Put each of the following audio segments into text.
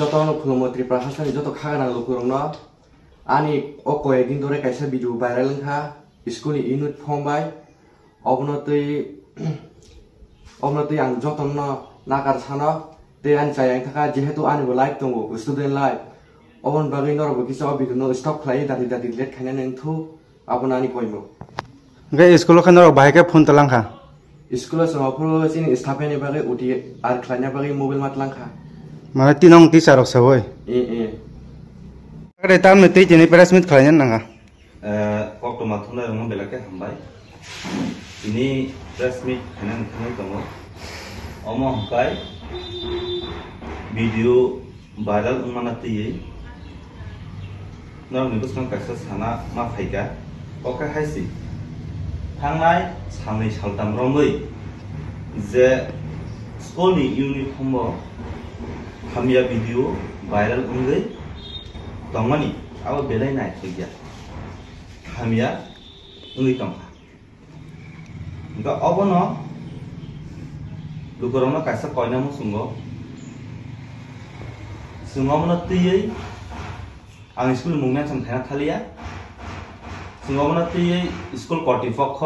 joto khulmo Tripura hasani joto khagana lukurungno ani oko edin dore kaisa video viral kha school ni unit form bai obnotui ang jotonno nakar sano te an chayang thaka jehetu ani bo live tongo student live obon bagi norbo kisa video no stop khlai dati let khaina nengthu abona ani koimo gay school खनर bike phone तलांखा school समापुर सिन स्थापने बागे उटी are खलाना बागे mobile मतलांखा माने तीनों teacher सबय ए अरे ताम में ते जेने पेरासमिट खलायन नांगा कक्ट माथुना रंग बेलाके हमबाय इनि पेरासमिट खनन खनै दङ अमो हमबाय भिडियो भाइरल उमानतियै नरनि बसखां कासा साना मा फाइगा ओके हायसि थांनाय सानै सालथाम रङै जे स्कुलनि इउनिफर्म हामिया भिडियो भाइरल उंगै दंमनि अब बेलायनाय फैया हामिया उंगै दंखा गा अबनो लुगरनो कासा कयनामु सुंगो सुंगमनो तैयै आं स्कुल मुंना थाना थालिया सुंगमनो तैयै स्कुल कर्तृपक्ष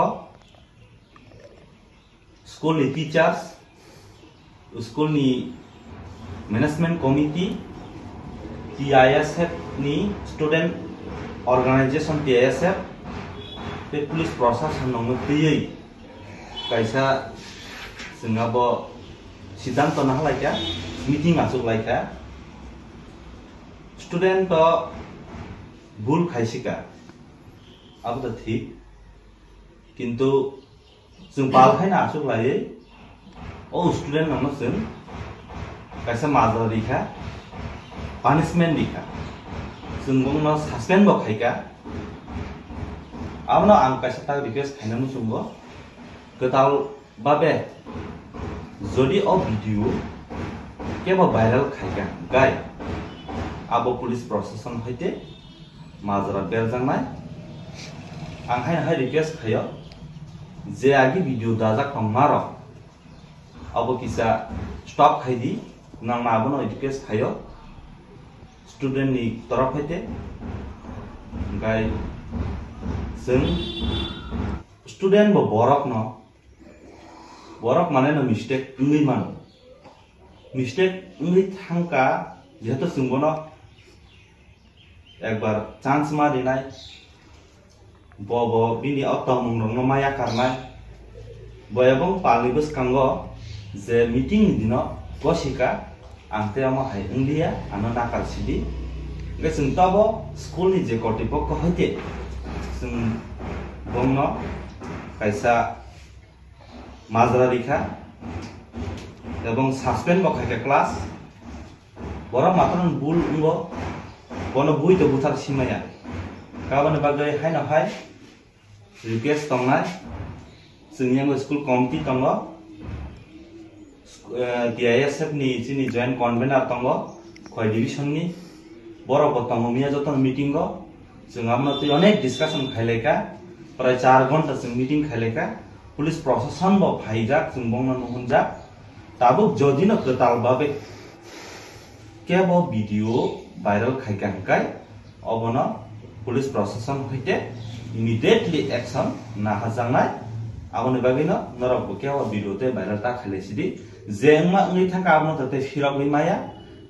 स्कुल नि टीचर्स स्कुल नि मैनेजमेंट कमिटी TISF नि स्टूडेंट ऑर्गेनाइजेशन TISF पे पुलिस प्रशासन नंग तैयै कायसा जोंहाबो सिद्धांत नालायका मीटिंग आसुलायका स्टूडेंट भूल खायसिका अब तो ठीक किंतु जों बालखायना आसुलायै ओ स्टूडेंट नंग जों कायसा माजा रिखा पानिशमेंट रिखा जों बुंनो सस्पेंड बो खायका आमनो आं कायसा ता रिक्वेस्ट खायनामु सुंगो गताल बाबे जदि ओ भिडियो केबो भाइरल खायका गाय आबो पुलिस प्रशासन हयते माजरा बेरजांनाय आं हाय रिक्वेस्ट खायो जे आगे भिडियो दाजाक मारो अब किसा स्टॉप खाइदी नां माबनो रिक्वेस्ट खायो स्टूडेंट नि तरफ हयते गाय जों स्टूडेंट बो बरक माने न मिस्टेक उंगै मान मिस्टेक उंगै थांका जेहेतु जोंबनो एक बार चांस मा दिनाय बबो बिनि अतमंग रंनो माया करनाय बयबं पालिबस कांगो जे मीटिंग दिनो गसिका आंते आमा हाय इंडिया आनो नाकार सिदि गे जों तबो स्कुल नि जे कर्तृपक्ष हयते जों बंनो कायसा माजरा रिखा एवं सस्पेंड बखायका क्लास बरा मात्रन बुल उंगो बनो बुइ तो बुथार सिमाया गाबोन बागै हाय ना हाय रिक्वेस्ट दंनाय जोंनियाबो स्कुल कमिटि दङ TISF नि जिनि जॉइंट कन्वेनर दङ खय डिविजन नि बरबो दङ मिया जतन मीटिंग गो जों आमनते अनेक डिस्कशन खायलेका प्राय 4 घंटा जों मीटिंग खायलेका पुलिस प्रशासन बो फाइजा जों बंनो नुहुनजा ताबो जदिनो गताल बाबे केबो भिडियो भाइरल खायकांकाय अबनो पुलिस प्रशासन हयते इमिडिएटली एक्शन ना हाजांनाय आबोनि बागैनो नरबो केबो भिडियो ते भाइरल ता खायलेसिदि जेंमा उंगै थांका आबनो तते फिरगै माया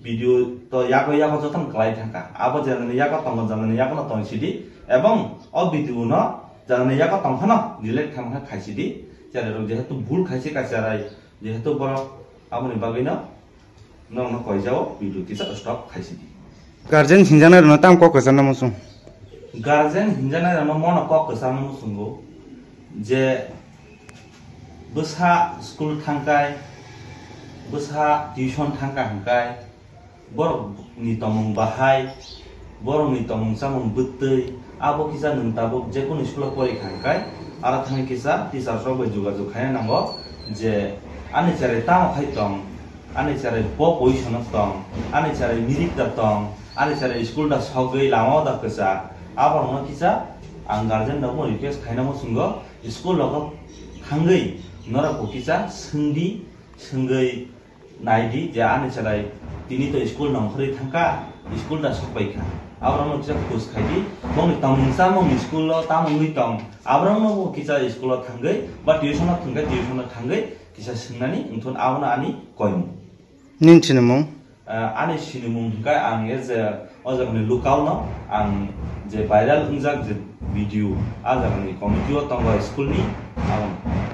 भिडियो तो याको जतन क्लाइ थांका आबो जानने याको तंग जानने याको तंसिदि एवं अ भिडियो न जानने याको तंखन डिलीट खामखा खायसिदि जारे जेहेतु भूल खायसि काचाराय जेहेतु बर आबोनि बागैनो नंनो कयजाव भिडियो किसा स्टॉप खायसिदि गार्जियन हिंजाना रनो ताम को कसन नमसु गार्जियन हिंजाना रनो मन को कसन नमसुंगो जे बसा स्कूल थांकाय बसा ट्यूशन थांका हंकाय बर नि तमंग बाहाय बर नि तमंग सामंग बुत्तै आबो किसा नंताबो जेकुन स्कूल परीक्षा हंकाय आरा थांनि किसा टीचर सबो जुगाजुग खाय नांगो जे आनि चारे ताम खायतम आनि चारे ब पोजिशन तम आनि चारे मिरिक दा तम आनि चारे स्कूल दा सगै लामाव दा कसा आबो न किसा आं गार्जियन दमो रिक्वेस्ट खायनामो सुंगो स्कूल लग थांगै नरा किसा सोंदि सोंगै naidi je ani chalai tini to school nongkhori thangka school da sokpai kha abrang no kisa khus khaidi mong tamsa mong school lo tamong tong abrang no kisa school lo thangai ba tuition lo thangai kisa singnani unthon awna ani koim nin chinamong ani sinimung ka ang je ojagni lukau no ang je viral ungjak je video ajagni committee o tongo school ni awon